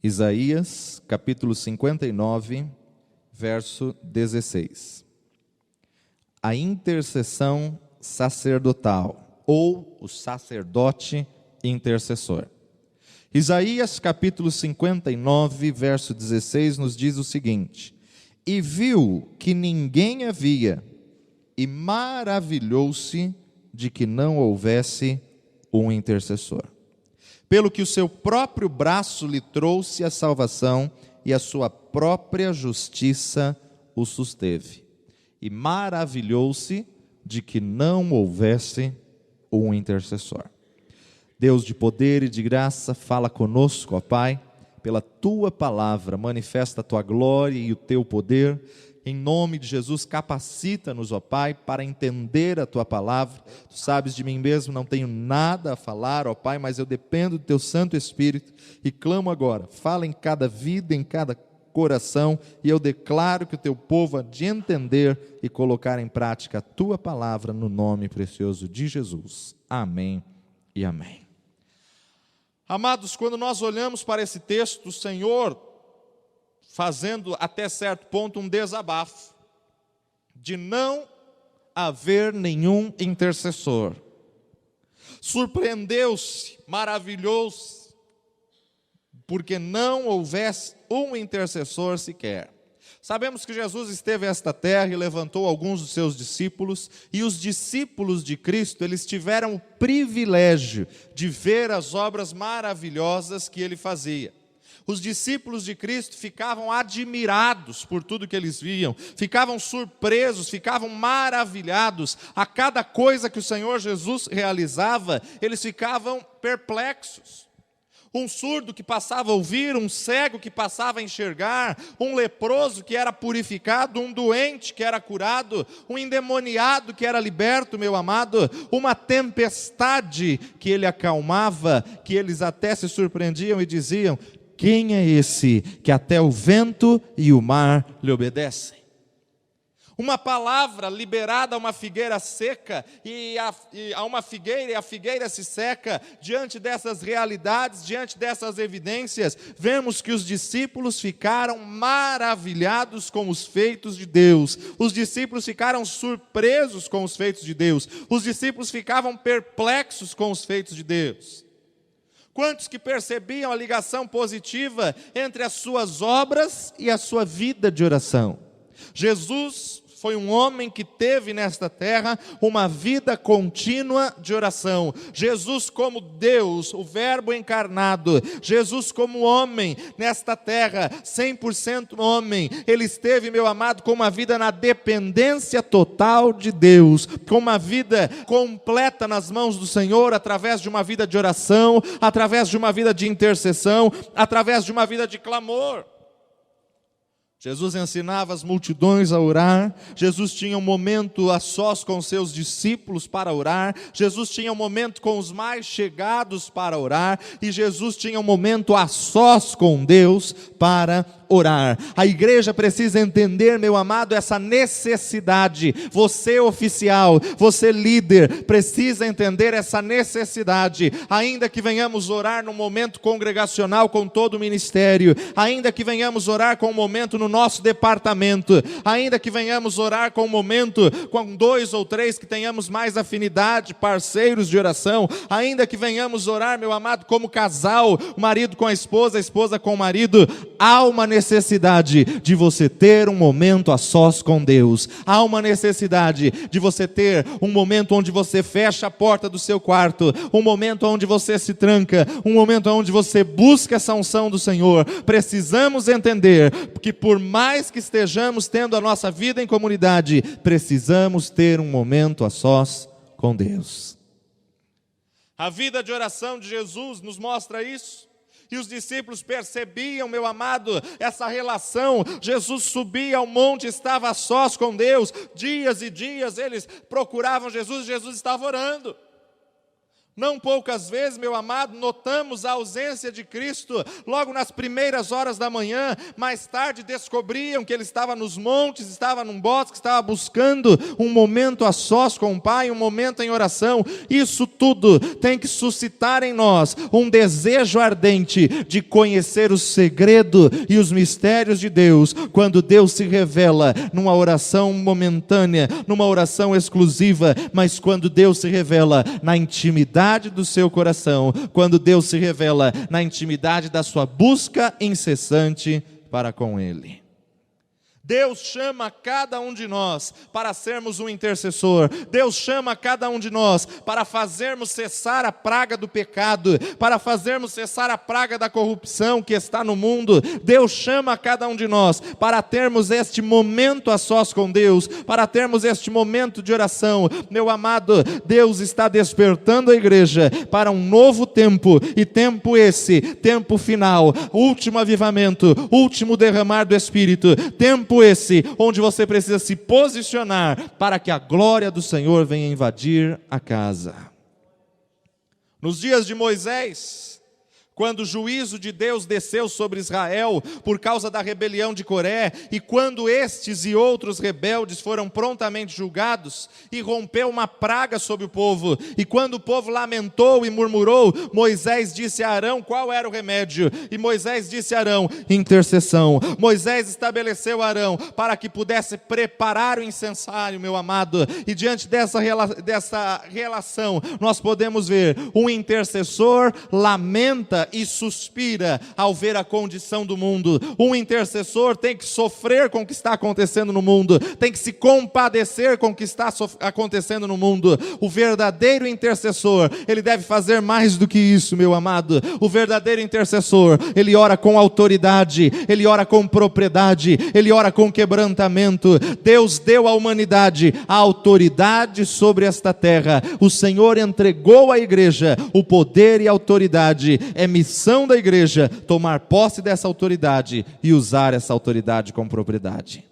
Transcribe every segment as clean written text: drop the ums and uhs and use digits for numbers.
Isaías, capítulo 59, verso 16. A intercessão sacerdotal, ou o sacerdote intercessor. Isaías, capítulo 59, verso 16, nos diz o seguinte: E viu que ninguém havia, e maravilhou-se de que não houvesse um intercessor. Pelo que o seu próprio braço lhe trouxe a salvação, e a sua própria justiça o susteve. E maravilhou-se de que não houvesse um intercessor. Deus de poder e de graça, fala conosco, ó Pai, pela Tua palavra, manifesta a Tua glória e o Teu poder. Em nome de Jesus, capacita-nos, ó Pai, para entender a Tua palavra. Tu sabes de mim mesmo, não tenho nada a falar, ó Pai, mas eu dependo do Teu Santo Espírito e clamo agora, fala em cada vida, em cada coração, e eu declaro que o Teu povo há de entender e colocar em prática a Tua palavra no nome precioso de Jesus. Amém e amém. Amados, quando nós olhamos para esse texto, o Senhor fazendo até certo ponto um desabafo de não haver nenhum intercessor. Surpreendeu-se, maravilhou-se, porque não houvesse um intercessor sequer. Sabemos que Jesus esteve a esta terra e levantou alguns dos seus discípulos, e os discípulos de Cristo, eles tiveram o privilégio de ver as obras maravilhosas que ele fazia. Os discípulos de Cristo ficavam admirados por tudo que eles viam, ficavam surpresos, ficavam maravilhados. A cada coisa que o Senhor Jesus realizava, eles ficavam perplexos. Um surdo que passava a ouvir, um cego que passava a enxergar, um leproso que era purificado, um doente que era curado, um endemoniado que era liberto, meu amado, uma tempestade que ele acalmava, que eles até se surpreendiam e diziam: quem é esse que até o vento e o mar lhe obedecem? Uma palavra liberada a uma figueira seca, a uma figueira, e a figueira se seca. Diante dessas realidades, diante dessas evidências, vemos que os discípulos ficaram maravilhados com os feitos de Deus. Os discípulos ficaram surpresos com os feitos de Deus. Os discípulos ficavam perplexos com os feitos de Deus. Quantos que percebiam a ligação positiva entre as suas obras e a sua vida de oração? Jesus foi um homem que teve nesta terra uma vida contínua de oração. Jesus como Deus, o Verbo encarnado, Jesus como homem nesta terra, 100% homem, ele esteve, meu amado, com uma vida na dependência total de Deus, com uma vida completa nas mãos do Senhor, através de uma vida de oração, através de uma vida de intercessão, através de uma vida de clamor. Jesus ensinava as multidões a orar, Jesus tinha um momento a sós com seus discípulos para orar, Jesus tinha um momento com os mais chegados para orar, e Jesus tinha um momento a sós com Deus para orar. A igreja precisa entender, meu amado, essa necessidade. Você oficial, você líder, precisa entender essa necessidade. Ainda que venhamos orar no momento congregacional com todo o ministério, ainda que venhamos orar com um momento no nosso departamento, ainda que venhamos orar com um momento com 2 ou 3 que tenhamos mais afinidade, parceiros de oração, ainda que venhamos orar, meu amado, como casal, o marido com a esposa com o marido, há uma necessidade de você ter um momento a sós com Deus. Há uma necessidade de você ter um momento onde você fecha a porta do seu quarto, um momento onde você se tranca, um momento onde você busca essa unção do Senhor. Precisamos entender que por mais que estejamos tendo a nossa vida em comunidade, precisamos ter um momento a sós com Deus. A vida de oração de Jesus nos mostra isso. E os discípulos percebiam, meu amado, essa relação. Jesus subia ao monte, estava a sós com Deus. Dias e dias eles procuravam Jesus, e Jesus estava orando. Não poucas vezes, meu amado, notamos a ausência de Cristo logo nas primeiras horas da manhã. Mais tarde descobriam que Ele estava nos montes, estava num bosque, estava buscando um momento a sós com o Pai, um momento em oração. Isso tudo tem que suscitar em nós um desejo ardente de conhecer o segredo e os mistérios de Deus, quando Deus se revela numa oração momentânea, numa oração exclusiva, mas quando Deus se revela na intimidade do seu coração, quando Deus se revela na intimidade da sua busca incessante para com Ele. Deus chama cada um de nós para sermos um intercessor. Deus chama cada um de nós para fazermos cessar a praga do pecado, para fazermos cessar a praga da corrupção que está no mundo. Deus chama cada um de nós para termos este momento a sós com Deus, para termos este momento de oração. Meu amado, Deus está despertando a igreja para um novo tempo, e tempo esse, tempo final, último avivamento, último derramar do Espírito, tempo esse onde você precisa se posicionar para que a glória do Senhor venha invadir a casa. Nos dias de Moisés, quando o juízo de Deus desceu sobre Israel por causa da rebelião de Coré, e quando estes e outros rebeldes foram prontamente julgados, e rompeu uma praga sobre o povo, e quando o povo lamentou e murmurou, Moisés disse a Arão qual era o remédio, e Moisés disse a Arão: intercessão. Moisés estabeleceu Arão para que pudesse preparar o incensário, meu amado, e diante dessa relação, nós podemos ver, um intercessor lamenta e suspira ao ver a condição do mundo. Um intercessor tem que sofrer com o que está acontecendo no mundo, tem que se compadecer com o que está acontecendo no mundo. O verdadeiro intercessor, ele deve fazer mais do que isso, meu amado. O verdadeiro intercessor, ele ora com autoridade, ele ora com propriedade, ele ora com quebrantamento. Deus deu à humanidade a autoridade sobre esta terra. O Senhor entregou à igreja o poder e a autoridade. É missão da igreja tomar posse dessa autoridade e usar essa autoridade com propriedade.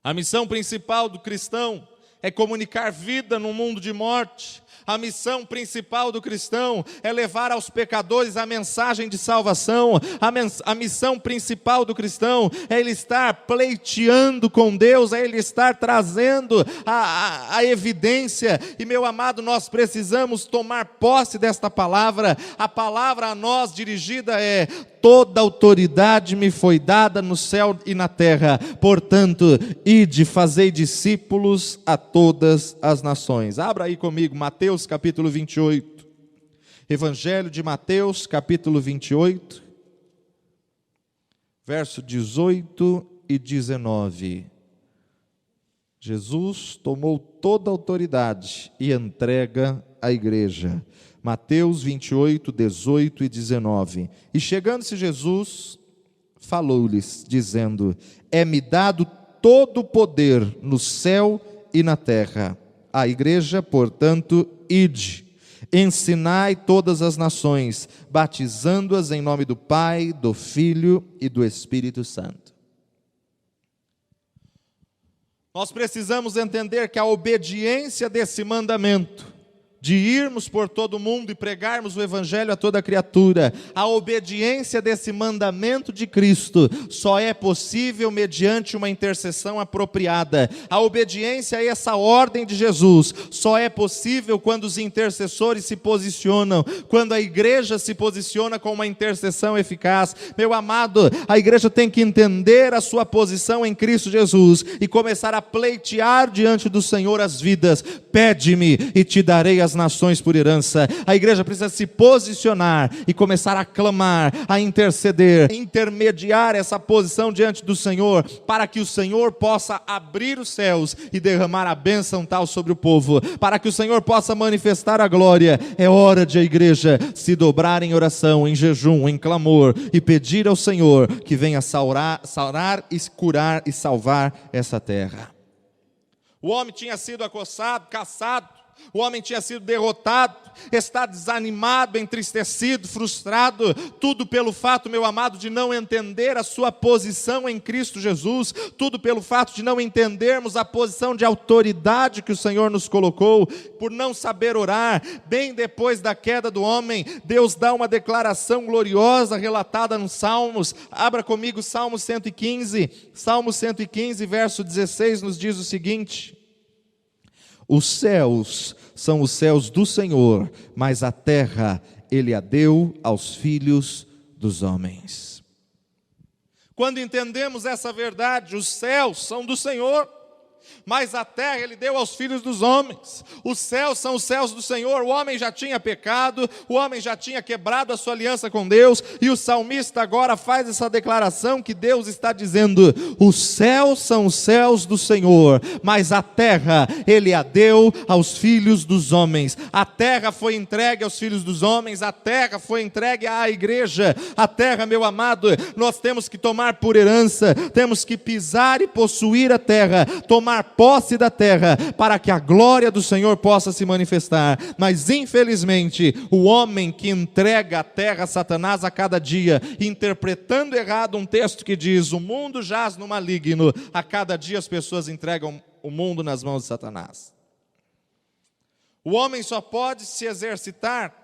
A missão principal do cristão é comunicar vida num mundo de morte. A missão principal do cristão é levar aos pecadores a mensagem de salvação. A missão principal do cristão é ele estar pleiteando com Deus, é ele estar trazendo a evidência. E, meu amado, nós precisamos tomar posse desta palavra. A palavra a nós dirigida é: toda autoridade me foi dada no céu e na terra, portanto, ide, fazei discípulos a todas as nações. Abra aí comigo, Mateus capítulo 28, Evangelho de Mateus capítulo 28, verso 18 e 19. Jesus tomou toda a autoridade e entrega à igreja. Mateus 28, 18 e 19. E chegando-se Jesus, falou-lhes, dizendo: é-me dado todo o poder no céu e na terra. A igreja, portanto, ide, ensinai todas as nações, batizando-as em nome do Pai, do Filho e do Espírito Santo. Nós precisamos entender que a obediência desse mandamento, de irmos por todo o mundo e pregarmos o Evangelho a toda criatura, a obediência desse mandamento de Cristo só é possível mediante uma intercessão apropriada. A obediência a essa ordem de Jesus só é possível quando os intercessores se posicionam, quando a igreja se posiciona com uma intercessão eficaz. Meu amado, a igreja tem que entender a sua posição em Cristo Jesus e começar a pleitear diante do Senhor as vidas. Pede-me e te darei as nações por herança. A igreja precisa se posicionar e começar a clamar, a interceder, intermediar essa posição diante do Senhor, para que o Senhor possa abrir os céus e derramar a bênção tal sobre o povo, para que o Senhor possa manifestar a glória. É hora de a igreja se dobrar em oração, em jejum, em clamor, e pedir ao Senhor que venha sarar e curar e salvar essa terra. O homem tinha sido acossado, caçado, O homem tinha sido derrotado, está desanimado, entristecido, frustrado, tudo pelo fato, meu amado, de não entender a sua posição em Cristo Jesus, tudo pelo fato de não entendermos a posição de autoridade que o Senhor nos colocou, por não saber orar. Bem depois da queda do homem, Deus dá uma declaração gloriosa relatada nos Salmos. Abra comigo Salmo 115, Salmo 115, verso 16, nos diz o seguinte: os céus são os céus do Senhor, mas a terra Ele a deu aos filhos dos homens. Quando entendemos essa verdade, os céus são do Senhor, mas a terra Ele deu aos filhos dos homens. Os céus são os céus do Senhor. O homem já tinha pecado, o homem já tinha quebrado a sua aliança com Deus, e o salmista agora faz essa declaração que Deus está dizendo: os céus são os céus do Senhor, mas a terra Ele a deu aos filhos dos homens. A terra foi entregue aos filhos dos homens, a terra foi entregue à igreja. A terra, meu amado, nós temos que tomar por herança, temos que pisar e possuir a terra, tomar posse da terra, para que a glória do Senhor possa se manifestar. Mas infelizmente, o homem que entrega a terra a Satanás a cada dia, interpretando errado um texto que diz: o mundo jaz no maligno, a cada dia as pessoas entregam o mundo nas mãos de Satanás. O homem só pode se exercitar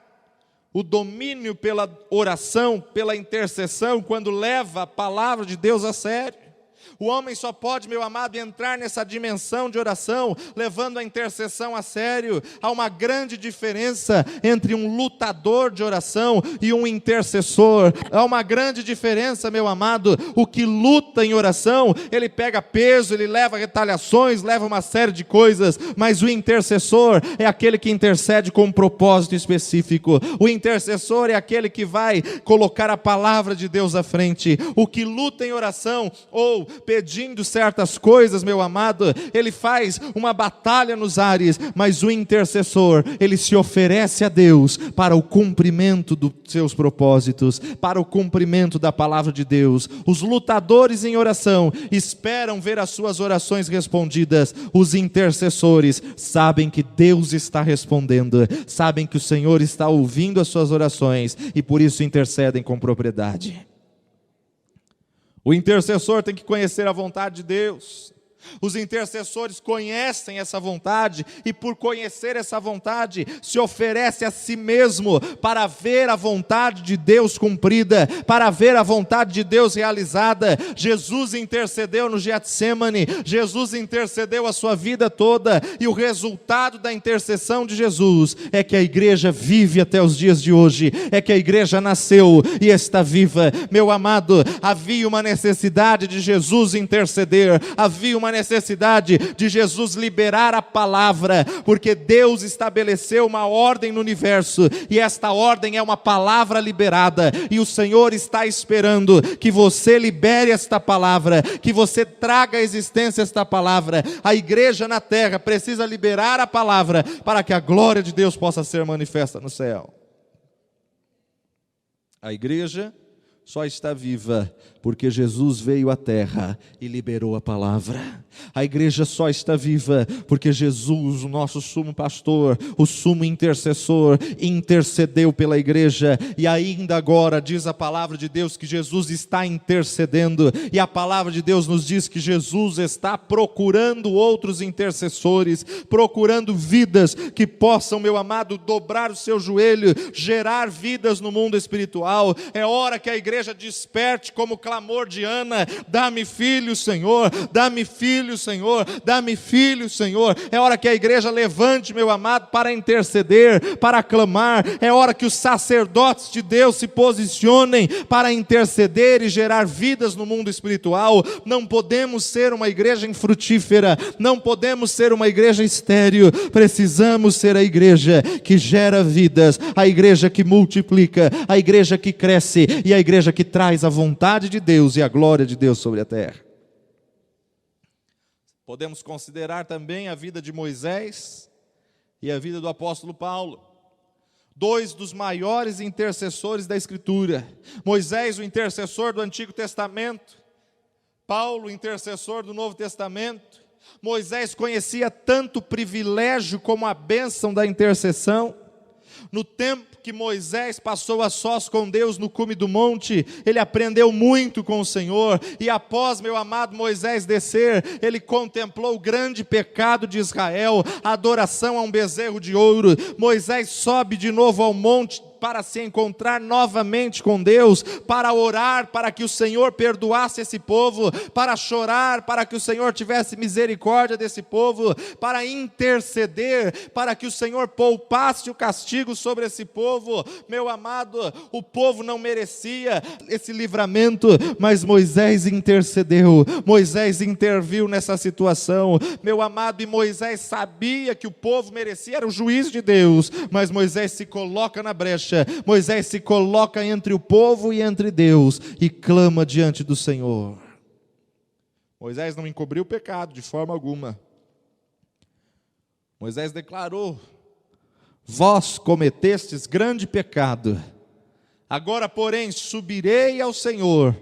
o domínio pela oração, pela intercessão, quando leva a palavra de Deus a sério. O homem só pode, meu amado, entrar nessa dimensão de oração, levando a intercessão a sério. Há uma grande diferença entre um lutador de oração e um intercessor. Há uma grande diferença, meu amado. O que luta em oração, ele pega peso, ele leva retaliações, leva uma série de coisas, mas o intercessor é aquele que intercede com um propósito específico. O intercessor é aquele que vai colocar a palavra de Deus à frente. O que luta em oração, ou pedindo certas coisas, meu amado, ele faz uma batalha nos ares, mas o intercessor, ele se oferece a Deus para o cumprimento dos seus propósitos, para o cumprimento da palavra de Deus. Os lutadores em oração esperam ver as suas orações respondidas. Os intercessores sabem que Deus está respondendo, sabem que o Senhor está ouvindo as suas orações, e por isso intercedem com propriedade. O intercessor tem que conhecer a vontade de Deus. Os intercessores conhecem essa vontade, e por conhecer essa vontade, se oferece a si mesmo para ver a vontade de Deus cumprida, para ver a vontade de Deus realizada. Jesus intercedeu no Getsêmani, Jesus intercedeu a sua vida toda, e o resultado da intercessão de Jesus é que a igreja vive até os dias de hoje, é que a igreja nasceu e está viva. Meu amado, havia uma necessidade de Jesus interceder, havia uma necessidade de Jesus liberar a palavra, porque Deus estabeleceu uma ordem no universo, e esta ordem é uma palavra liberada, e o Senhor está esperando que você libere esta palavra, que você traga à existência esta palavra. A igreja na terra precisa liberar a palavra, para que a glória de Deus possa ser manifesta no céu. A igreja só está viva porque Jesus veio à terra e liberou a palavra. A igreja só está viva porque Jesus, o nosso sumo pastor, o sumo intercessor, intercedeu pela igreja. E ainda agora diz a palavra de Deus que Jesus está intercedendo, e a palavra de Deus nos diz que Jesus está procurando outros intercessores, procurando vidas que possam, meu amado, dobrar o seu joelho, gerar vidas no mundo espiritual. É hora que a igreja desperte como clamor de Ana: dá-me filho, Senhor, dá-me filho, Senhor, dá-me filho, Senhor. É hora que a igreja levante, meu amado, para interceder, para clamar. É hora que os sacerdotes de Deus se posicionem para interceder e gerar vidas no mundo espiritual. Não podemos ser uma igreja infrutífera, não podemos ser uma igreja estéril. Precisamos ser a igreja que gera vidas, a igreja que multiplica, a igreja que cresce, e a igreja que traz a vontade de Deus e a glória de Deus sobre a terra. Podemos considerar também a vida de Moisés e a vida do apóstolo Paulo, dois dos maiores intercessores da Escritura. Moisés, o intercessor do Antigo Testamento, Paulo, o intercessor do Novo Testamento. Moisés conhecia tanto o privilégio como a bênção da intercessão. No tempo que Moisés passou a sós com Deus no cume do monte, ele aprendeu muito com o Senhor, e após, meu amado, Moisés descer, ele contemplou o grande pecado de Israel, a adoração a um bezerro de ouro. Moisés sobe de novo ao monte para se encontrar novamente com Deus, para orar, para que o Senhor perdoasse esse povo, para chorar, para que o Senhor tivesse misericórdia desse povo, para interceder, para que o Senhor poupasse o castigo sobre esse povo. Meu amado, o povo não merecia esse livramento, mas Moisés intercedeu, Moisés interviu nessa situação, meu amado, e Moisés sabia que o povo merecia, era o juiz de Deus, mas Moisés se coloca na brecha, Moisés se coloca entre o povo e entre Deus, e clama diante do Senhor. Moisés não encobriu o pecado de forma alguma. Moisés declarou: vós cometestes grande pecado, agora porém subirei ao Senhor,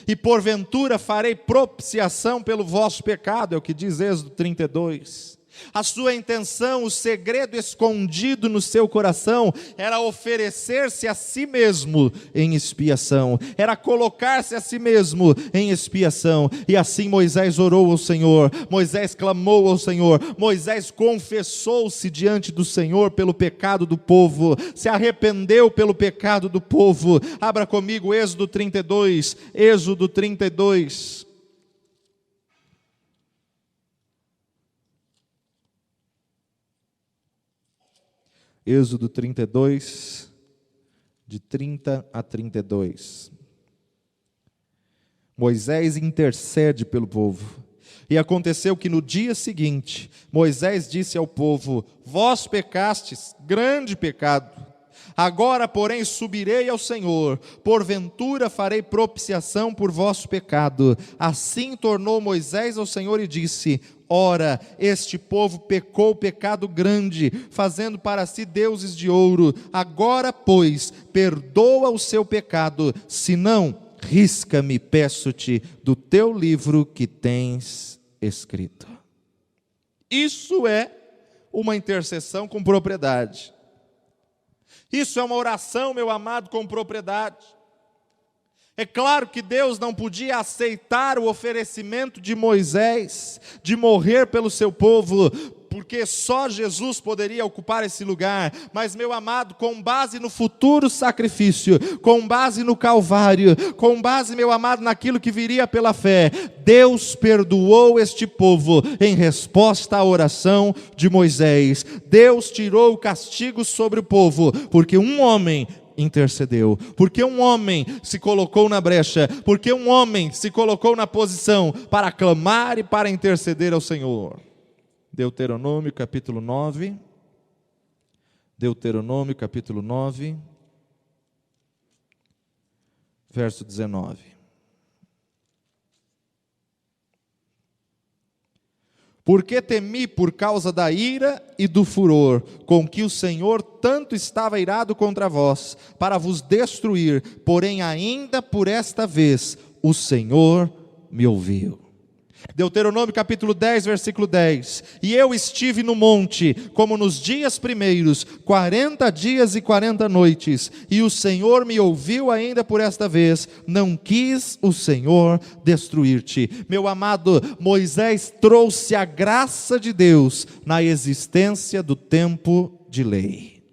e porventura farei propiciação pelo vosso pecado, é o que diz Êxodo 32. A sua intenção, o segredo escondido no seu coração, era oferecer-se a si mesmo em expiação, era colocar-se a si mesmo em expiação. E assim Moisés orou ao Senhor, Moisés clamou ao Senhor, Moisés confessou-se diante do Senhor pelo pecado do povo, se arrependeu pelo pecado do povo. Abra comigo Êxodo 32, Êxodo 32. Êxodo 32, de 30 a 32. Moisés intercede pelo povo. E aconteceu que no dia seguinte, Moisés disse ao povo: vós pecastes, grande pecado. Agora, porém, subirei ao Senhor, porventura farei propiciação por vosso pecado. Assim tornou Moisés ao Senhor e disse: ora, este povo pecou pecado grande, fazendo para si deuses de ouro. Agora, pois, perdoa o seu pecado, senão, risca-me, peço-te, do teu livro que tens escrito. Isso é uma intercessão com propriedade. Isso é uma oração, meu amado, com propriedade. É claro que Deus não podia aceitar o oferecimento de Moisés, de morrer pelo seu povo, porque só Jesus poderia ocupar esse lugar. Mas, meu amado, com base no futuro sacrifício, com base no Calvário, com base, meu amado, naquilo que viria pela fé, Deus perdoou este povo em resposta à oração de Moisés. Deus tirou o castigo sobre o povo, porque um homem intercedeu, porque um homem se colocou na brecha, porque um homem se colocou na posição para clamar e para interceder ao Senhor. Deuteronômio capítulo 9, Deuteronômio capítulo 9, verso 19. Porque temi por causa da ira e do furor, com que o Senhor tanto estava irado contra vós, para vos destruir, porém ainda por esta vez o Senhor me ouviu. Deuteronômio capítulo 10, versículo 10. E eu estive no monte, como nos dias primeiros, 40 dias e 40 noites, e o Senhor me ouviu ainda por esta vez, não quis o Senhor destruir-te. Meu amado, Moisés trouxe a graça de Deus na existência do tempo de lei.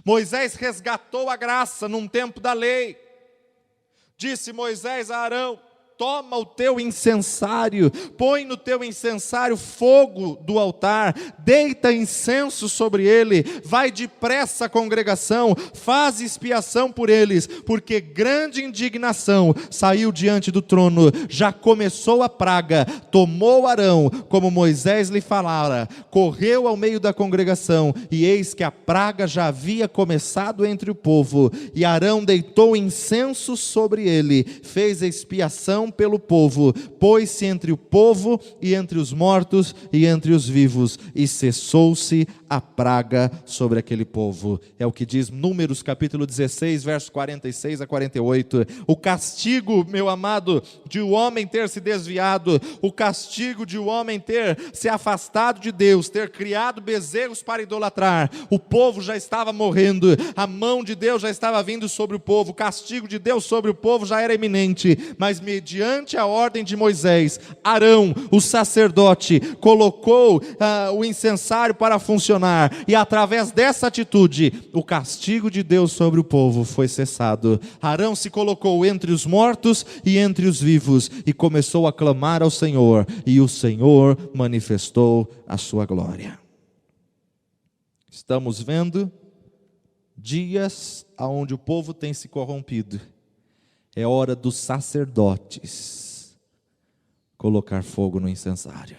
Moisés resgatou a graça num tempo da lei. Disse Moisés a Arão: toma o teu incensário, põe no teu incensário fogo do altar, deita incenso sobre ele, vai depressa à congregação, faz expiação por eles, porque grande indignação saiu diante do trono, já começou a praga. Tomou Arão, como Moisés lhe falara, correu ao meio da congregação, e eis que a praga já havia começado entre o povo, e Arão deitou incenso sobre ele, fez a expiação pelo povo, pôs-se entre o povo e entre os mortos e entre os vivos, e cessou-se a praga sobre aquele povo. É o que diz Números capítulo 16, versos 46 a 48. O castigo, meu amado, de o homem ter se desviado, o castigo de o homem ter se afastado de Deus, ter criado bezerros para idolatrar, o povo já estava morrendo, a mão de Deus já estava vindo sobre o povo, o castigo de Deus sobre o povo já era iminente, mas mediante a ordem de Moisés, Arão, o sacerdote, colocou o incensário para funcionar, e através dessa atitude, o castigo de Deus sobre o povo foi cessado. Arão se colocou entre os mortos e entre os vivos, e começou a clamar ao Senhor, e o Senhor manifestou a sua glória. Estamos vendo dias onde o povo tem se corrompido. É hora dos sacerdotes colocar fogo no incensário.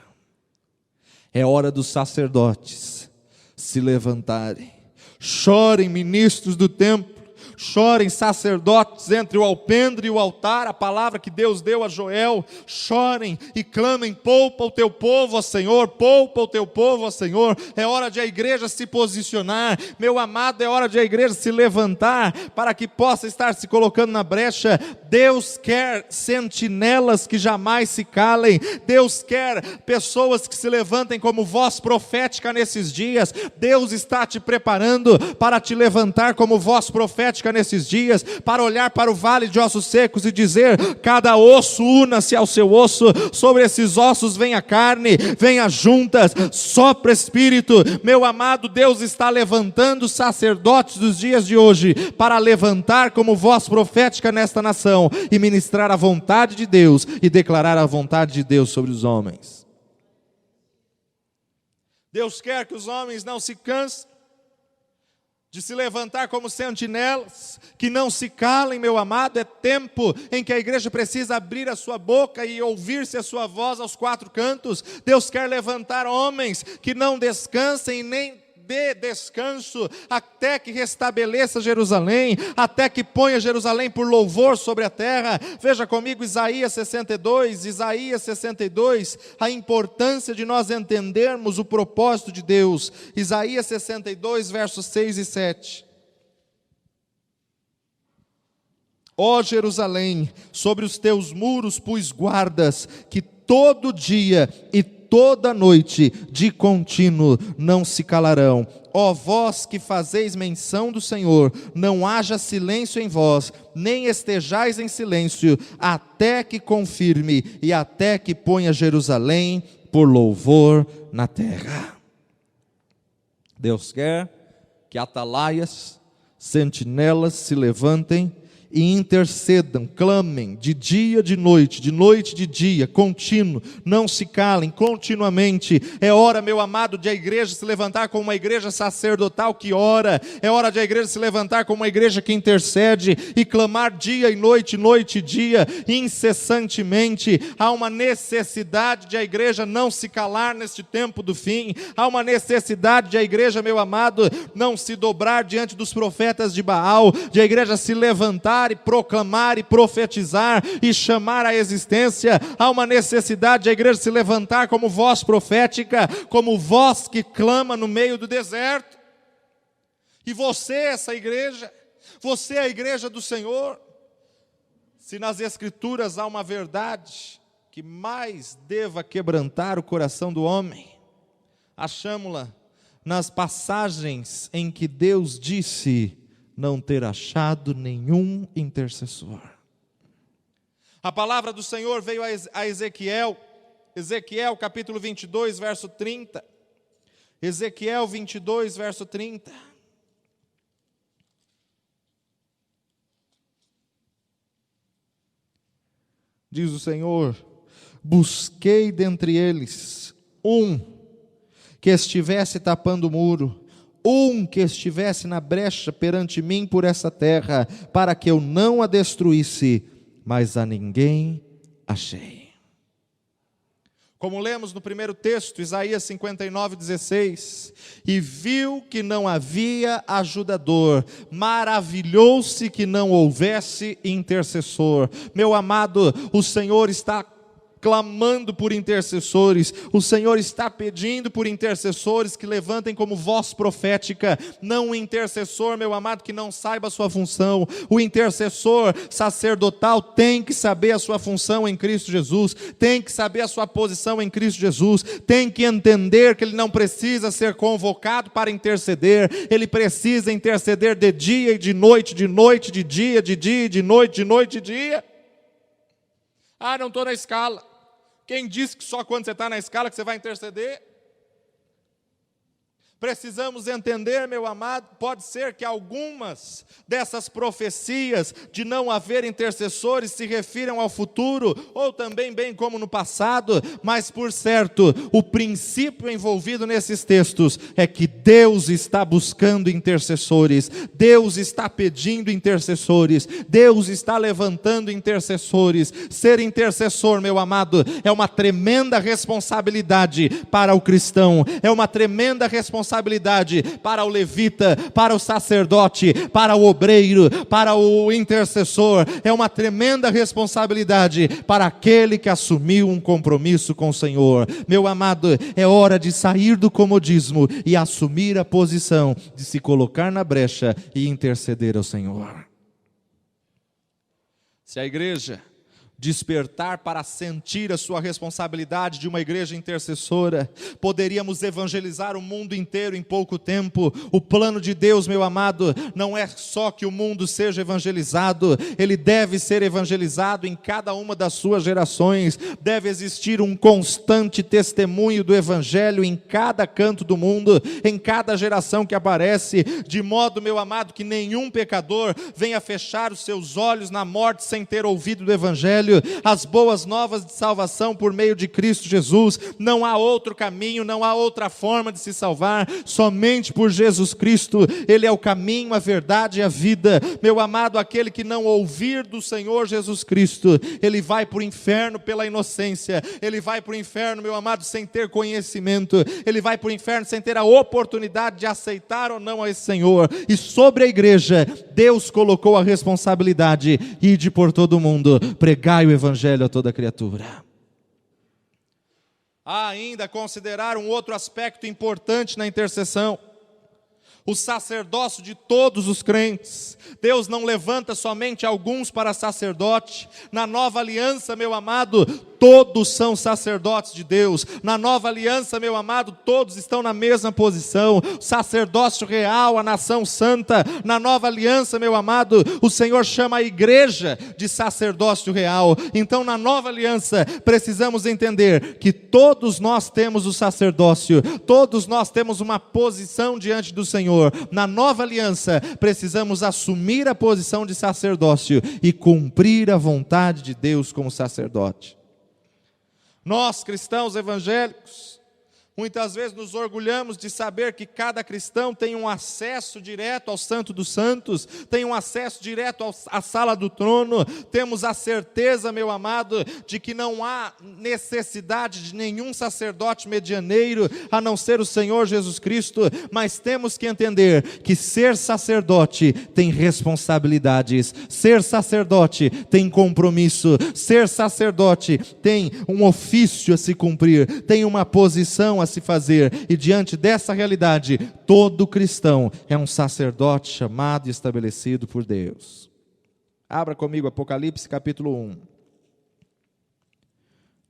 É hora dos sacerdotes se levantarem. Chorem, ministros do templo. Chorem, sacerdotes, entre o alpendre e o altar, a palavra que Deus deu a Joel. Chorem e clamem: poupa o teu povo, ó Senhor, poupa o teu povo, ó Senhor. É hora de a igreja se posicionar, meu amado, é hora de a igreja se levantar, para que possa estar se colocando na brecha. Deus quer sentinelas que jamais se calem. Deus quer pessoas que se levantem como voz profética nesses dias. Deus está te preparando para te levantar como voz profética nesses dias, para olhar para o vale de ossos secos e dizer: cada osso una-se ao seu osso, sobre esses ossos venha carne, venha juntas, sopra Espírito. Meu amado, Deus está levantando sacerdotes dos dias de hoje, para levantar como voz profética nesta nação, e ministrar a vontade de Deus, e declarar a vontade de Deus sobre os homens. Deus quer que os homens não se cansem de se levantar como sentinelas, que não se calem, meu amado. É tempo em que a igreja precisa abrir a sua boca e ouvir-se a sua voz aos quatro cantos. Deus quer levantar homens que não descansem e nem dê descanso, até que restabeleça Jerusalém, até que ponha Jerusalém por louvor sobre a terra. Veja comigo Isaías 62, a importância de nós entendermos o propósito de Deus. Isaías 62, versos 6 e 7. Ó Jerusalém, sobre os teus muros pus guardas, que todo dia e toda noite, de contínuo, não se calarão. Ó vós que fazeis menção do Senhor, não haja silêncio em vós, nem estejais em silêncio, até que confirme e até que ponha Jerusalém por louvor na terra. Deus quer que atalaias, sentinelas se levantem e intercedam, clamem de dia, de noite de dia, contínuo, não se calem, continuamente. É hora, meu amado, de a igreja se levantar como uma igreja sacerdotal que ora. É hora de a igreja se levantar como uma igreja que intercede e clamar dia e noite e dia, incessantemente. Há uma necessidade de a igreja não se calar neste tempo do fim. Há uma necessidade de a igreja, meu amado, não se dobrar diante dos profetas de Baal, de a igreja se levantar e proclamar e profetizar e chamar à existência. Há uma necessidade de a igreja se levantar como voz profética, como voz que clama no meio do deserto. E você, essa igreja, você é a igreja do Senhor. Se nas Escrituras há uma verdade que mais deva quebrantar o coração do homem, achamo-la nas passagens em que Deus disse não ter achado nenhum intercessor. A palavra do Senhor veio a Ezequiel, capítulo 22, verso 30. Ezequiel 22, verso 30. Diz o Senhor: busquei dentre eles um que estivesse tapando o muro, um que estivesse na brecha perante mim por essa terra, para que eu não a destruísse, mas a ninguém achei. Como lemos no primeiro texto, Isaías 59:16, e viu que não havia ajudador, maravilhou-se que não houvesse intercessor. Meu amado, o Senhor está clamando por intercessores, o Senhor está pedindo por intercessores que levantem como voz profética, não um intercessor, meu amado, que não saiba a sua função. O intercessor sacerdotal tem que saber a sua função em Cristo Jesus, tem que saber a sua posição em Cristo Jesus, tem que entender que ele não precisa ser convocado para interceder, ele precisa interceder de dia e de noite, de dia, de noite, de dia. Ah, não estou na escala. Quem disse que só quando você está na escala que você vai interceder? Precisamos entender, meu amado, pode ser que algumas dessas profecias de não haver intercessores se refiram ao futuro, ou também bem como no passado, mas por certo, o princípio envolvido nesses textos é que Deus está buscando intercessores, Deus está pedindo intercessores, Deus está levantando intercessores. Ser intercessor, meu amado, é uma tremenda responsabilidade para o cristão, é uma tremenda responsabilidade para o levita, para o sacerdote, para o obreiro, para o intercessor. É uma tremenda responsabilidade para aquele que assumiu um compromisso com o Senhor. Meu amado, é hora de sair do comodismo e assumir a posição de se colocar na brecha e interceder ao Senhor. Se a igreja despertar para sentir a sua responsabilidade de uma igreja intercessora, poderíamos evangelizar o mundo inteiro em pouco tempo. O plano de Deus, meu amado, não é só que o mundo seja evangelizado, ele deve ser evangelizado em cada uma das suas gerações. Deve existir um constante testemunho do evangelho em cada canto do mundo, em cada geração que aparece, de modo, meu amado, que nenhum pecador venha fechar os seus olhos na morte sem ter ouvido do evangelho. As boas novas de salvação por meio de Cristo Jesus. Não há outro caminho, não há outra forma de se salvar, somente por Jesus Cristo. Ele é o caminho, a verdade e a vida. Meu amado, aquele que não ouvir do Senhor Jesus Cristo, ele vai para o inferno pela inocência, ele vai para o inferno, meu amado, sem ter conhecimento, ele vai para o inferno sem ter a oportunidade de aceitar ou não a esse Senhor. E sobre a igreja, Deus colocou a responsabilidade: ide por todo o mundo, pregai o evangelho a toda criatura. Há ainda considerar um outro aspecto importante na intercessão: o sacerdócio de todos os crentes. Deus não levanta somente alguns para sacerdote. Na nova aliança, meu amado, todos são sacerdotes de Deus. Na nova aliança, meu amado, todos estão na mesma posição. Sacerdócio real, a nação santa. Na nova aliança, meu amado, o Senhor chama a igreja de sacerdócio real. Então, na nova aliança, precisamos entender que todos nós temos o sacerdócio, todos nós temos uma posição diante do Senhor. Na nova aliança, precisamos assumir a posição de sacerdócio e cumprir a vontade de Deus como sacerdote. Nós, cristãos evangélicos, muitas vezes nos orgulhamos de saber que cada cristão tem um acesso direto ao Santo dos Santos, tem um acesso direto à sala do trono. Temos a certeza, meu amado, de que não há necessidade de nenhum sacerdote medianeiro, a não ser o Senhor Jesus Cristo, mas temos que entender que ser sacerdote tem responsabilidades, ser sacerdote tem compromisso, ser sacerdote tem um ofício a se cumprir, tem uma posição a se fazer, e diante dessa realidade, todo cristão é um sacerdote chamado e estabelecido por Deus. Abra comigo Apocalipse capítulo 1.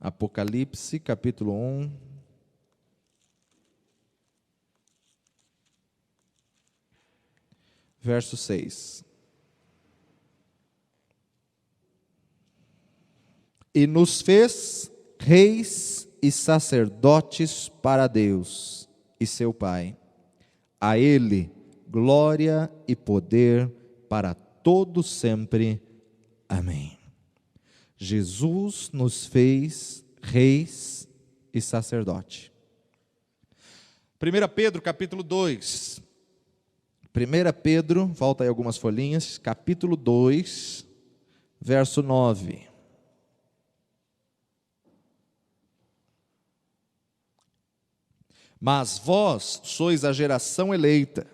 Apocalipse capítulo 1. Verso 6. E nos fez reis e sacerdotes para Deus e seu Pai. A Ele glória e poder para todos sempre. Amém. Jesus nos fez reis e sacerdote. 1 Pedro capítulo 2. 1 Pedro, volta aí algumas folhinhas, capítulo 2, verso 9. Mas vós sois a geração eleita,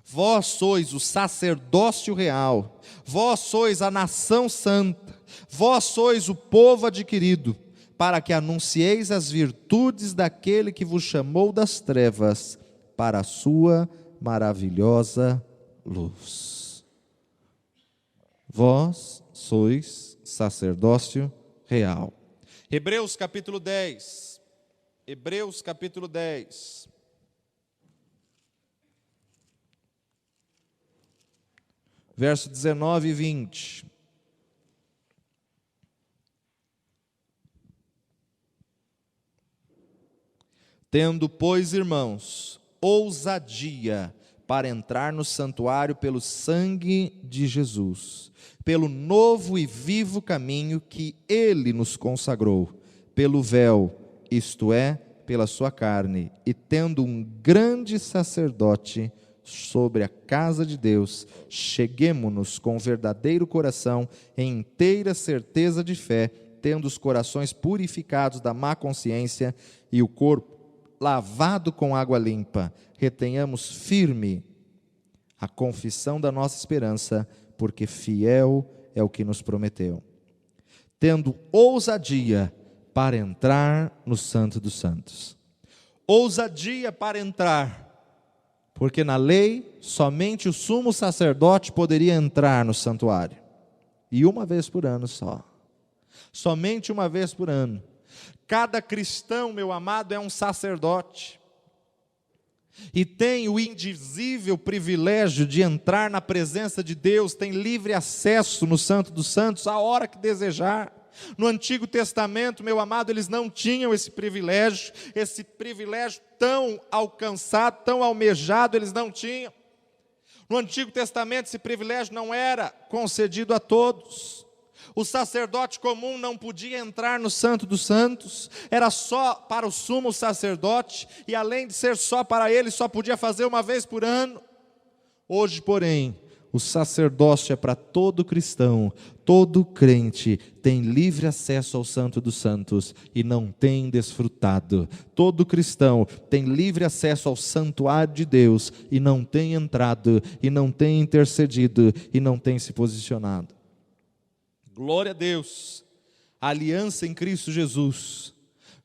vós sois o sacerdócio real, vós sois a nação santa, vós sois o povo adquirido, para que anuncieis as virtudes daquele que vos chamou das trevas para a sua maravilhosa luz. Vós sois sacerdócio real. Hebreus capítulo 10. Hebreus capítulo 10. Verso 19 e 20. Tendo, pois, irmãos, ousadia para entrar no santuário pelo sangue de Jesus, pelo novo e vivo caminho que Ele nos consagrou, pelo véu, isto é, pela sua carne, e tendo um grande sacerdote sobre a casa de Deus, cheguemo-nos com verdadeiro coração, em inteira certeza de fé, tendo os corações purificados da má consciência e o corpo lavado com água limpa, retenhamos firme a confissão da nossa esperança, porque fiel é o que nos prometeu. Tendo ousadia para entrar no Santo dos Santos. Ousadia para entrar, porque na lei somente o sumo sacerdote poderia entrar no santuário, e uma vez por ano só, somente uma vez por ano. Cada cristão, meu amado, é um sacerdote, e tem o indizível privilégio de entrar na presença de Deus, tem livre acesso no Santo dos Santos a hora que desejar. No Antigo Testamento, meu amado, eles não tinham esse privilégio tão alcançado, tão almejado, eles não tinham. No Antigo Testamento, esse privilégio não era concedido a todos. O sacerdote comum não podia entrar no Santo dos Santos, era só para o sumo sacerdote, e além de ser só para ele, só podia fazer uma vez por ano. Hoje, porém, o sacerdócio é para todo cristão, todo crente tem livre acesso ao Santo dos Santos e não tem desfrutado. Todo cristão tem livre acesso ao santuário de Deus e não tem entrado, e não tem intercedido, e não tem se posicionado. Glória a Deus, a aliança em Cristo Jesus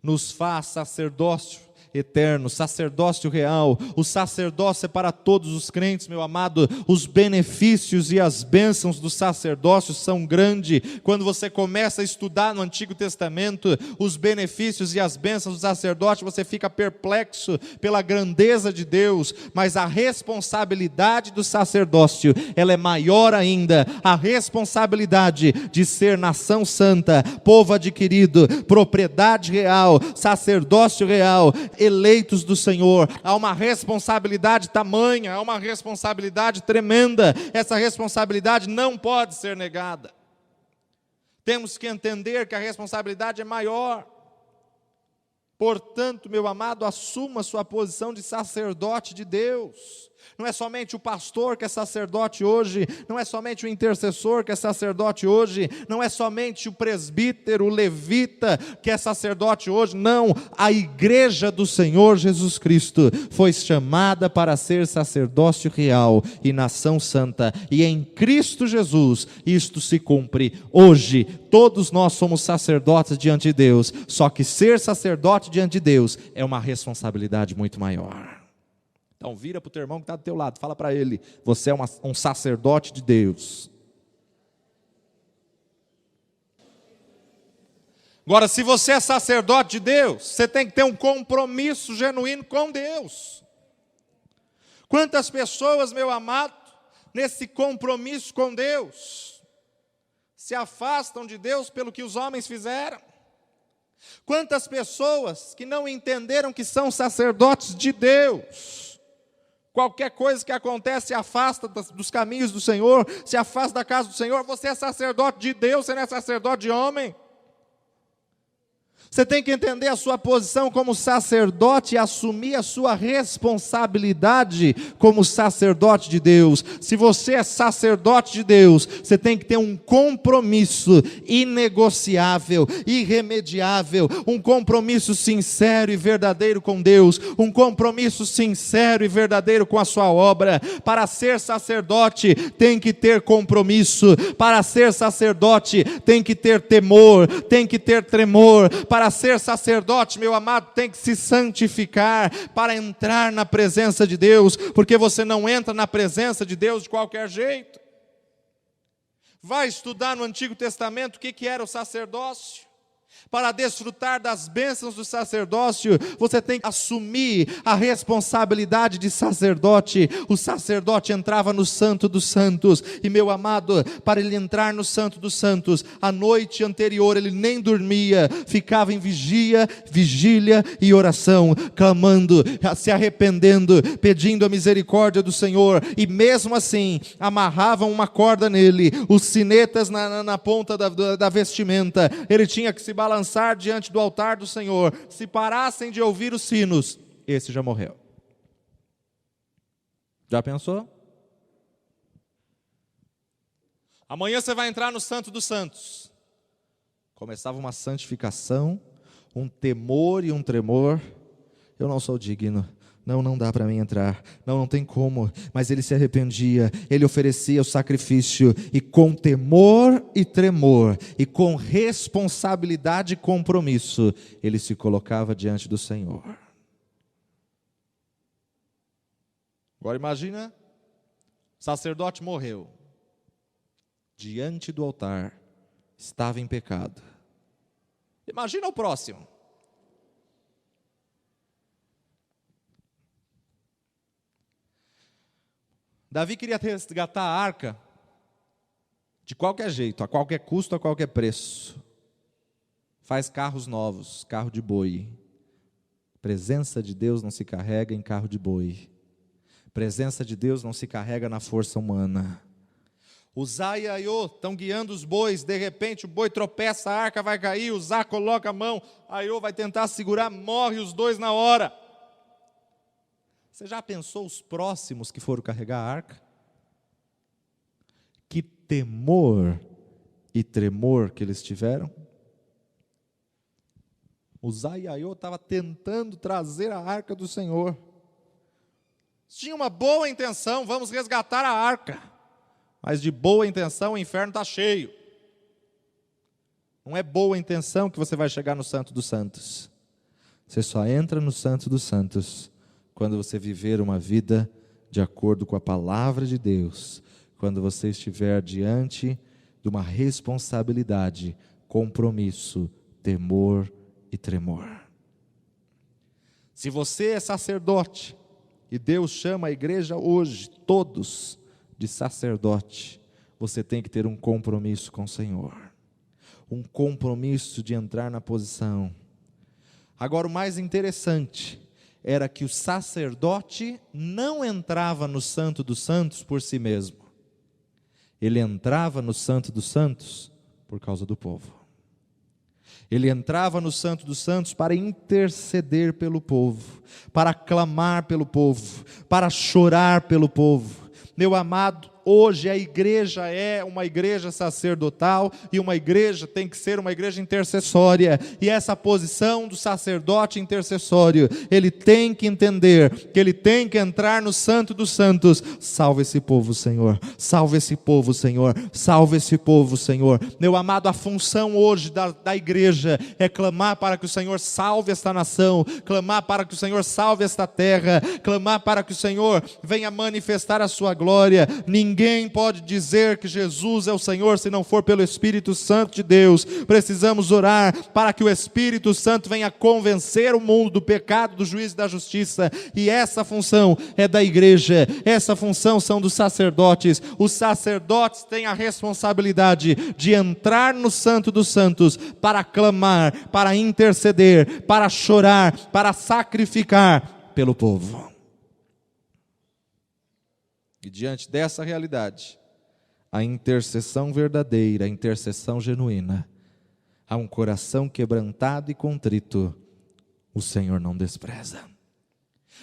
nos faz sacerdócio eterno, sacerdócio real. O sacerdócio é para todos os crentes, meu amado. Os benefícios e as bênçãos do sacerdócio são grandes. Quando você começa a estudar no Antigo Testamento os benefícios e as bênçãos do sacerdote, você fica perplexo pela grandeza de Deus, mas a responsabilidade do sacerdócio, ela é maior ainda. A responsabilidade de ser nação santa, povo adquirido, propriedade real, sacerdócio real, eleitos do Senhor. Há uma responsabilidade tamanha, há uma responsabilidade tremenda. Essa responsabilidade não pode ser negada. Temos que entender que a responsabilidade é maior. Portanto, meu amado, assuma sua posição de sacerdote de Deus. Não é somente o pastor que é sacerdote hoje, não é somente o intercessor que é sacerdote hoje, não é somente o presbítero, o levita que é sacerdote hoje, não. A igreja do Senhor Jesus Cristo foi chamada para ser sacerdócio real e nação santa, e em Cristo Jesus isto se cumpre hoje. Todos nós somos sacerdotes diante de Deus, só que ser sacerdote diante de Deus é uma responsabilidade muito maior. Então vira para o teu irmão que está do teu lado, fala para ele: você é um sacerdote de Deus. Agora, se você é sacerdote de Deus, você tem que ter um compromisso genuíno com Deus. Quantas pessoas, meu amado, nesse compromisso com Deus, se afastam de Deus pelo que os homens fizeram? Quantas pessoas que não entenderam que são sacerdotes de Deus, qualquer coisa que acontece se afasta dos caminhos do Senhor, se afasta da casa do Senhor. Você é sacerdote de Deus, você não é sacerdote de homem. Você tem que entender a sua posição como sacerdote e assumir a sua responsabilidade como sacerdote de Deus. Se você é sacerdote de Deus, você tem que ter um compromisso inegociável, irremediável, um compromisso sincero e verdadeiro com Deus, um compromisso sincero e verdadeiro com a sua obra. Para ser sacerdote, tem que ter compromisso. Para ser sacerdote, tem que ter temor, tem que ter tremor. Para ser sacerdote, meu amado, tem que se santificar para entrar na presença de Deus, porque você não entra na presença de Deus de qualquer jeito. Vai estudar no Antigo Testamento o que era o sacerdócio. Para desfrutar das bênçãos do sacerdócio, você tem que assumir a responsabilidade de sacerdote. O sacerdote entrava no Santo dos Santos, e meu amado, para ele entrar no Santo dos Santos, a noite anterior ele nem dormia, ficava em vigília e oração, clamando, se arrependendo, pedindo a misericórdia do Senhor, e mesmo assim, amarravam uma corda nele, os sinetas na ponta da vestimenta, ele tinha que se balançar diante do altar do Senhor. Se parassem de ouvir os sinos, esse já morreu. Já pensou? Amanhã você vai entrar no Santo dos Santos. Começava uma santificação, um temor e um tremor. Eu não sou digno. Não dá para mim entrar, não tem como. Mas ele se arrependia, ele oferecia o sacrifício, e com temor e tremor, e com responsabilidade e compromisso, ele se colocava diante do Senhor. Agora imagina, o sacerdote morreu, diante do altar, estava em pecado. Imagina o próximo. Davi queria resgatar a arca de qualquer jeito, a qualquer custo, a qualquer preço. Faz carros novos, carro de boi. Presença de Deus não se carrega em carro de boi. Presença de Deus não se carrega na força humana. Uzá e Aiô estão guiando os bois, de repente o boi tropeça, a arca vai cair, Uzá coloca a mão, Aiô vai tentar segurar, morre os dois na hora. Você já pensou os próximos que foram carregar a arca? Que temor e tremor que eles tiveram. Uzá e Aiô estavam tentando trazer a arca do Senhor. Tinha uma boa intenção, vamos resgatar a arca. Mas de boa intenção o inferno está cheio. Não é boa intenção que você vai chegar no Santo dos Santos. Você só entra no Santo dos Santos quando você viver uma vida de acordo com a palavra de Deus, quando você estiver diante de uma responsabilidade, compromisso, temor e tremor. Se você é sacerdote, e Deus chama a igreja hoje, todos, de sacerdote, você tem que ter um compromisso com o Senhor, um compromisso de entrar na posição. Agora o mais interessante era que o sacerdote não entrava no Santo dos Santos por si mesmo. Ele entrava no Santo dos Santos por causa do povo. Ele entrava no Santo dos Santos para interceder pelo povo, para clamar pelo povo, para chorar pelo povo. Meu amado, hoje a igreja é uma igreja sacerdotal, e uma igreja tem que ser uma igreja intercessória, e essa posição do sacerdote intercessório, ele tem que entender que ele tem que entrar no Santo dos Santos. Salva esse povo, Senhor, salva esse povo, Senhor, salva esse povo, Senhor. Meu amado, a função hoje da igreja é clamar para que o Senhor salve esta nação, clamar para que o Senhor salve esta terra, clamar para que o Senhor venha manifestar a sua glória. Ninguém pode dizer que Jesus é o Senhor se não for pelo Espírito Santo de Deus. Precisamos orar para que o Espírito Santo venha convencer o mundo do pecado, do juízo e da justiça. E essa função é da igreja, essa função são dos sacerdotes. Os sacerdotes têm a responsabilidade de entrar no Santo dos Santos para clamar, para interceder, para chorar, para sacrificar pelo povo. E diante dessa realidade, a intercessão verdadeira, a intercessão genuína, a um coração quebrantado e contrito, o Senhor não despreza.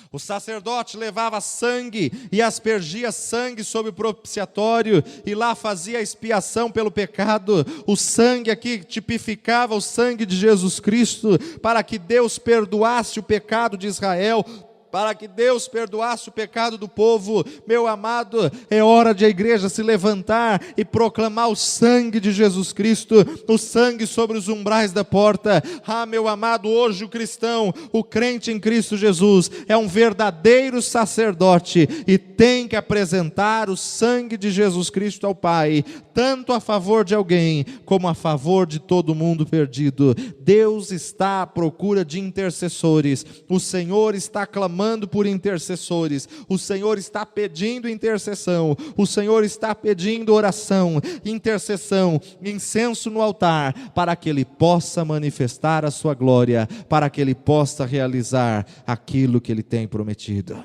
O sacerdote levava sangue e aspergia sangue sobre o propiciatório, e lá fazia expiação pelo pecado. O sangue aqui tipificava o sangue de Jesus Cristo, para que Deus perdoasse o pecado de Israel, para que Deus perdoasse o pecado do povo. Meu amado, é hora de a igreja se levantar e proclamar o sangue de Jesus Cristo, o sangue sobre os umbrais da porta. Meu amado, hoje o cristão, o crente em Cristo Jesus, é um verdadeiro sacerdote e tem que apresentar o sangue de Jesus Cristo ao Pai, tanto a favor de alguém, como a favor de todo mundo perdido. Deus está à procura de intercessores, o Senhor está clamando por intercessores, o Senhor está pedindo intercessão, o Senhor está pedindo oração, intercessão, incenso no altar, para que Ele possa manifestar a sua glória, para que Ele possa realizar aquilo que Ele tem prometido.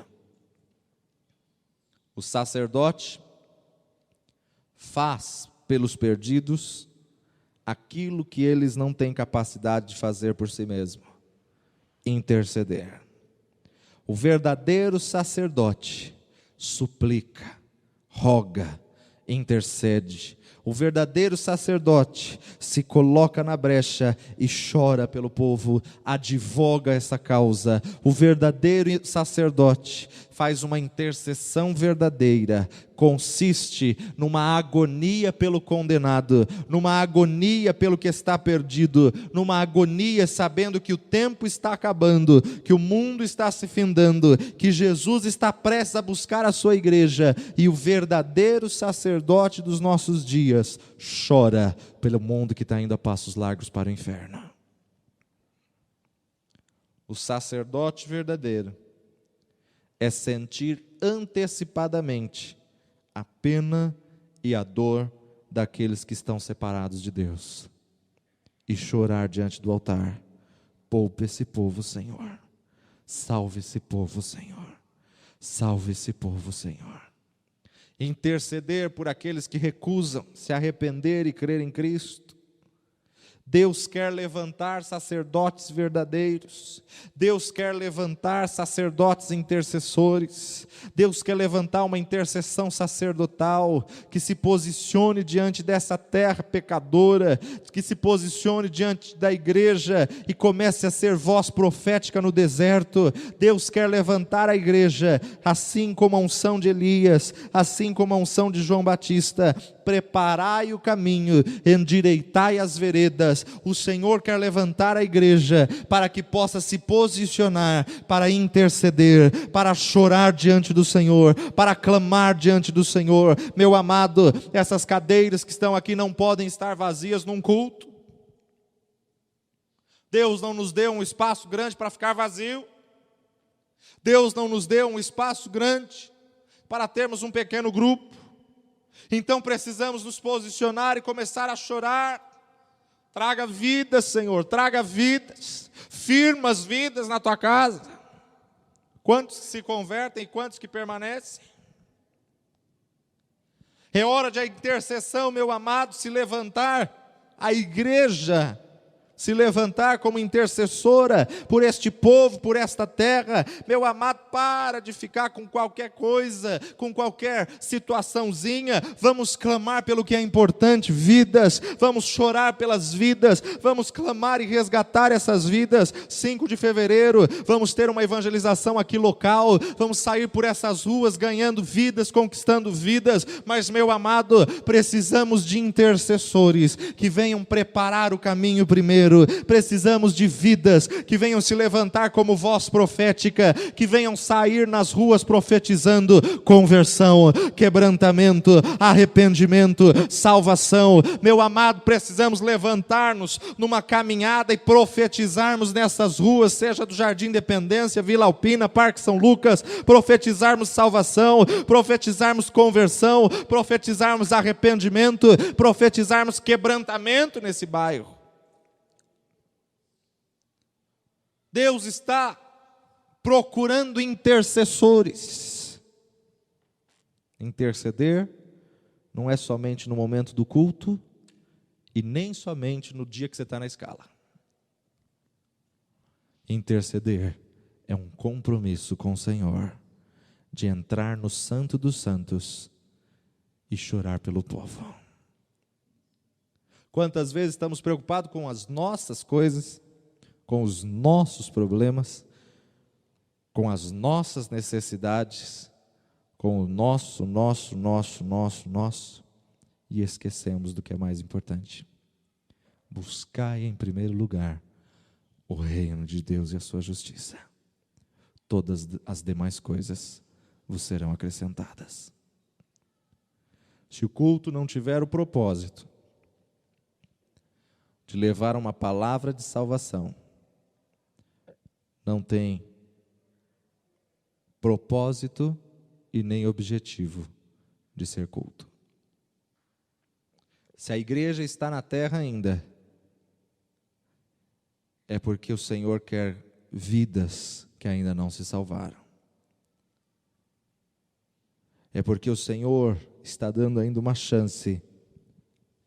O sacerdote faz pelos perdidos aquilo que eles não têm capacidade de fazer por si mesmo: interceder. O verdadeiro sacerdote suplica, roga, intercede. O verdadeiro sacerdote se coloca na brecha e chora pelo povo, advoga essa causa. O verdadeiro sacerdote faz uma intercessão verdadeira, consiste numa agonia pelo condenado, numa agonia pelo que está perdido, numa agonia sabendo que o tempo está acabando, que o mundo está se findando, que Jesus está prestes a buscar a sua igreja, e o verdadeiro sacerdote dos nossos dias chora pelo mundo que está indo a passos largos para o inferno. O sacerdote verdadeiro é sentir antecipadamente a pena e a dor daqueles que estão separados de Deus, e chorar diante do altar: poupe esse povo, Senhor, salve esse povo, Senhor, salve esse povo, Senhor. Interceder por aqueles que recusam se arrepender e crer em Cristo. Deus quer levantar sacerdotes verdadeiros, Deus quer levantar sacerdotes intercessores, Deus quer levantar uma intercessão sacerdotal, que se posicione diante dessa terra pecadora, que se posicione diante da igreja e comece a ser voz profética no deserto. Deus quer levantar a igreja, assim como a unção de Elias, assim como a unção de João Batista: preparai o caminho, endireitai as veredas. O Senhor quer levantar a igreja para que possa se posicionar, para interceder, para chorar diante do Senhor, para clamar diante do Senhor. Meu amado, essas cadeiras que estão aqui não podem estar vazias num culto. Deus não nos deu um espaço grande para ficar vazio. Deus não nos deu um espaço grande para termos um pequeno grupo. Então precisamos nos posicionar e começar a chorar. Traga vidas, Senhor, traga vidas, firmas vidas na tua casa. Quantos que se convertem e quantos que permanecem? É hora de a intercessão, meu amado, se levantar, a igreja se levantar como intercessora por este povo, por esta terra. Meu amado, para de ficar com qualquer coisa, com qualquer situaçãozinha. Vamos clamar pelo que é importante: vidas. Vamos chorar pelas vidas, vamos clamar e resgatar essas vidas. 5 de fevereiro, vamos ter uma evangelização aqui local, vamos sair por essas ruas ganhando vidas, conquistando vidas. Mas, meu amado, precisamos de intercessores que venham preparar o caminho primeiro. Precisamos de vidas que venham se levantar como voz profética, que venham sair nas ruas profetizando conversão, quebrantamento, arrependimento, salvação. Meu amado, precisamos levantar-nos numa caminhada e profetizarmos nessas ruas, seja do Jardim Independência, Vila Alpina, Parque São Lucas, profetizarmos salvação, profetizarmos conversão, profetizarmos arrependimento, profetizarmos quebrantamento nesse bairro. Deus está procurando intercessores. Interceder não é somente no momento do culto E nem somente no dia que você está na escala. Interceder é um compromisso com o Senhor, de entrar no Santo dos Santos e chorar pelo povo. Quantas vezes estamos preocupados com as nossas coisas, com os nossos problemas, com as nossas necessidades, com o nosso, e esquecemos do que é mais importante. Buscai em primeiro lugar o reino de Deus e a sua justiça. Todas as demais coisas vos serão acrescentadas. Se o culto não tiver o propósito de levar uma palavra de salvação, não tem propósito e nem objetivo de ser culto. Se a igreja está na terra ainda, é porque o Senhor quer vidas que ainda não se salvaram. É porque o Senhor está dando ainda uma chance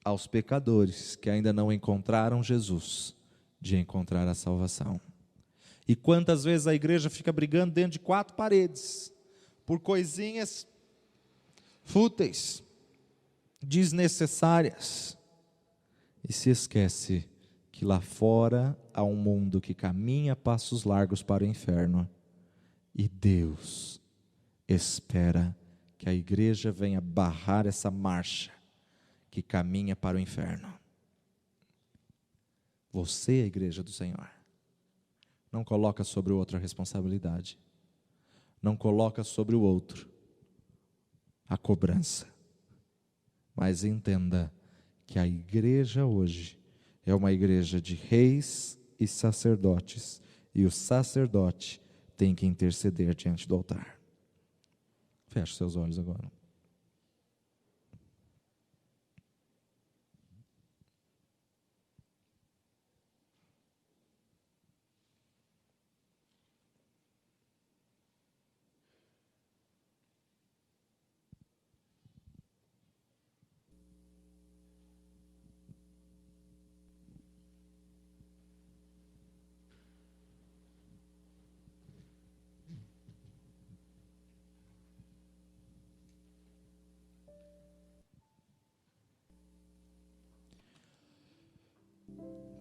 aos pecadores que ainda não encontraram Jesus, de encontrar a salvação. E quantas vezes a igreja fica brigando dentro de 4 paredes, por coisinhas fúteis, desnecessárias, e se esquece que lá fora há um mundo que caminha a passos largos para o inferno, e Deus espera que a igreja venha barrar essa marcha que caminha para o inferno. Você é a igreja do Senhor. Não coloca sobre o outro a responsabilidade. Não coloca sobre o outro a cobrança. Mas entenda que a igreja hoje é uma igreja de reis e sacerdotes. E o sacerdote tem que interceder diante do altar. Feche seus olhos agora.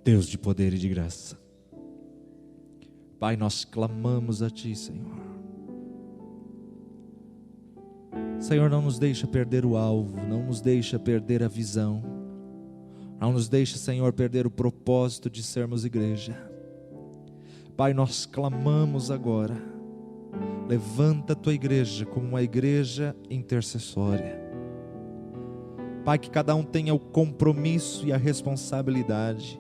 Deus de poder e de graça, Pai, nós clamamos a Ti, Senhor. Senhor, não nos deixa perder o alvo, não nos deixa perder a visão, não nos deixa, Senhor, perder o propósito de sermos igreja. Pai, nós clamamos agora, levanta a Tua igreja como uma igreja intercessória. Pai, que cada um tenha o compromisso e a responsabilidade.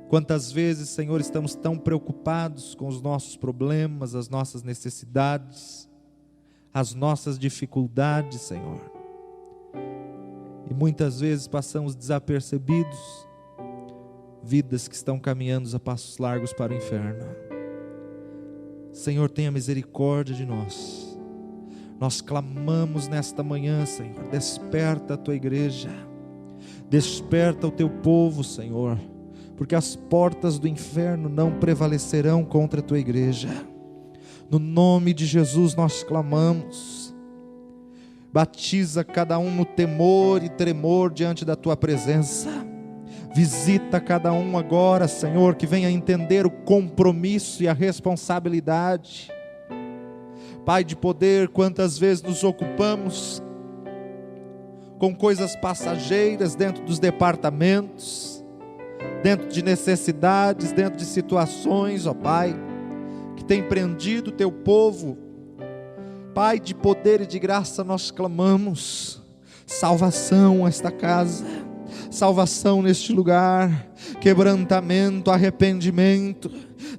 Quantas vezes, Senhor, estamos tão preocupados com os nossos problemas, as nossas necessidades, as nossas dificuldades, Senhor. E muitas vezes passamos desapercebidos, vidas que estão caminhando a passos largos para o inferno. Senhor, tenha misericórdia de nós. Nós clamamos nesta manhã, Senhor, desperta a Tua igreja, desperta o Teu povo, Senhor, porque as portas do inferno não prevalecerão contra a Tua igreja. No nome de Jesus nós clamamos. Batiza cada um no temor e tremor diante da Tua presença. Visita cada um agora, Senhor, que venha entender o compromisso e a responsabilidade. Pai de poder, quantas vezes nos ocupamos com coisas passageiras dentro dos departamentos, dentro de necessidades, dentro de situações, ó Pai, que tem prendido o Teu povo. Pai de poder e de graça, nós clamamos salvação a esta casa, salvação neste lugar, quebrantamento, arrependimento.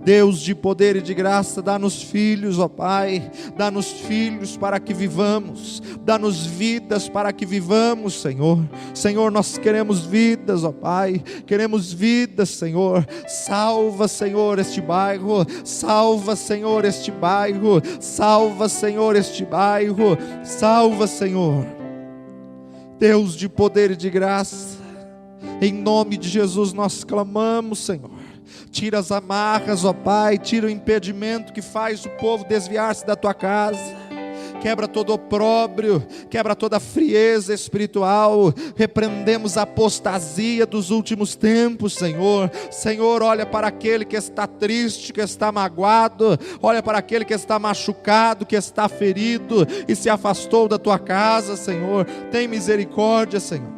Deus de poder e de graça, dá-nos filhos, ó Pai, dá-nos filhos para que vivamos, dá-nos vidas para que vivamos, Senhor. Senhor, nós queremos vidas, ó Pai, queremos vidas, Senhor. Salva, Senhor, este bairro, salva, Senhor, este bairro, salva, Senhor, este bairro, salva, Senhor. Deus de poder e de graça, Em nome de Jesus nós clamamos, Senhor. Tira as amarras, ó Pai, tira o impedimento que faz o povo desviar-se da tua casa. Quebra todo opróbrio, quebra toda frieza espiritual. Repreendemos a apostasia dos últimos tempos, Senhor. Senhor, olha para aquele que está triste, que está magoado. Olha para aquele que está machucado, que está ferido e se afastou da tua casa, Senhor. Tem misericórdia, Senhor.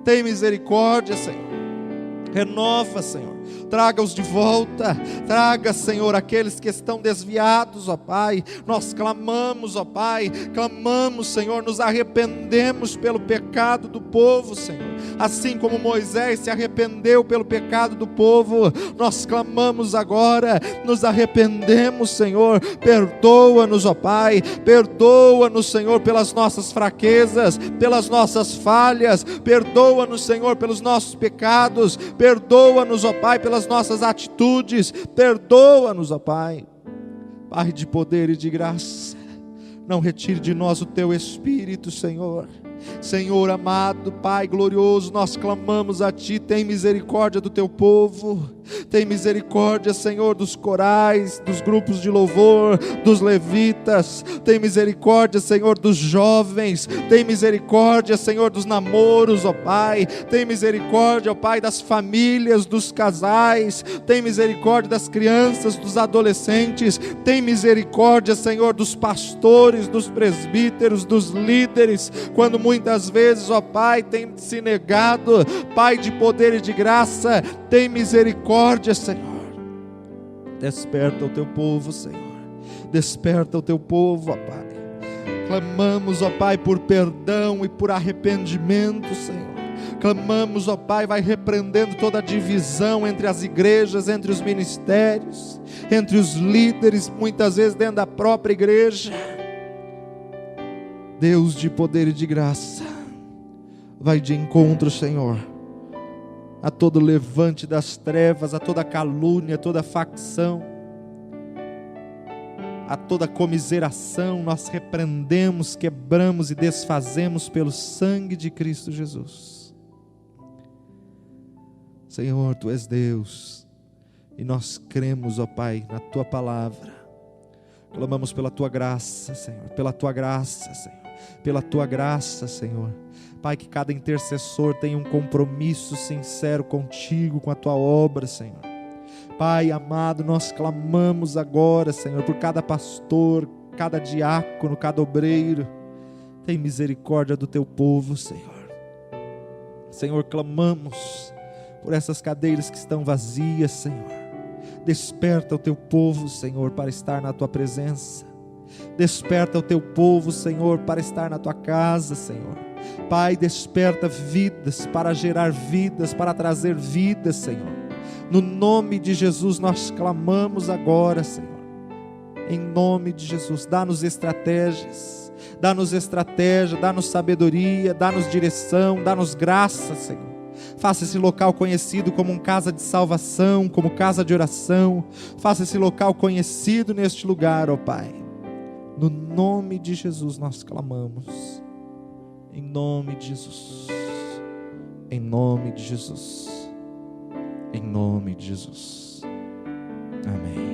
Tem misericórdia, Senhor. Renova, Senhor. Traga-os de volta. Traga, Senhor, aqueles que estão desviados, ó Pai. Nós clamamos, ó Pai. Clamamos, Senhor, nos arrependemos pelo pecado do povo, Senhor. Assim como Moisés se arrependeu pelo pecado do povo, nós clamamos agora, nos arrependemos, Senhor. Perdoa-nos, ó Pai. Perdoa-nos, Senhor, pelas nossas fraquezas, pelas nossas falhas. Perdoa-nos, Senhor, pelos nossos pecados. Perdoa-nos, ó Pai, pelas nossas atitudes. Perdoa-nos, ó Pai. Pai de poder e de graça, não retire de nós o teu Espírito, Senhor. Senhor amado, Pai glorioso, nós clamamos a Ti. Tem misericórdia do Teu povo. Tem misericórdia, Senhor, dos corais, dos grupos de louvor, dos levitas. Tem misericórdia, Senhor, dos jovens. Tem misericórdia, Senhor, dos namoros, ó Pai. Tem misericórdia, ó Pai, das famílias, dos casais. Tem misericórdia das crianças, dos adolescentes. Tem misericórdia, Senhor, dos pastores, dos presbíteros, dos líderes, quando muitas vezes, ó Pai, tem se negado. Pai de poder e de graça, tem misericórdia, Senhor. Desperta o teu povo, Senhor. Desperta o teu povo, ó Pai. Clamamos, ó Pai, por perdão e por arrependimento, Senhor. Clamamos, ó Pai, vai repreendendo toda a divisão entre as igrejas, entre os ministérios, entre os líderes, muitas vezes dentro da própria igreja. Deus de poder e de graça, vai de encontro, Senhor, a todo levante das trevas, a toda calúnia, a toda facção, a toda comiseração. Nós repreendemos, quebramos e desfazemos pelo sangue de Cristo Jesus. Senhor, Tu és Deus, e nós cremos, ó Pai, na Tua palavra. Clamamos pela Tua graça, Senhor, pela Tua graça, Senhor, pela Tua graça, Senhor. Pai, que cada intercessor tenha um compromisso sincero contigo, com a Tua obra, Senhor. Pai amado, nós clamamos agora, Senhor, por cada pastor, cada diácono, cada obreiro. Tem misericórdia do Teu povo, Senhor. Senhor, clamamos por essas cadeiras que estão vazias, Senhor. Desperta o Teu povo, Senhor, para estar na Tua presença. Desperta o Teu povo, Senhor, para estar na Tua casa, Senhor. Pai, desperta vidas, para gerar vidas, para trazer vidas, Senhor. No nome de Jesus nós clamamos agora, Senhor. Em nome de Jesus, dá-nos estratégias, dá-nos estratégia, dá-nos sabedoria, dá-nos direção, dá-nos graça, Senhor. Faça esse local conhecido como uma casa de salvação, como casa de oração. Faça esse local conhecido neste lugar, ó Pai. No nome de Jesus nós clamamos. Em nome de Jesus. Em nome de Jesus. Em nome de Jesus. Amém.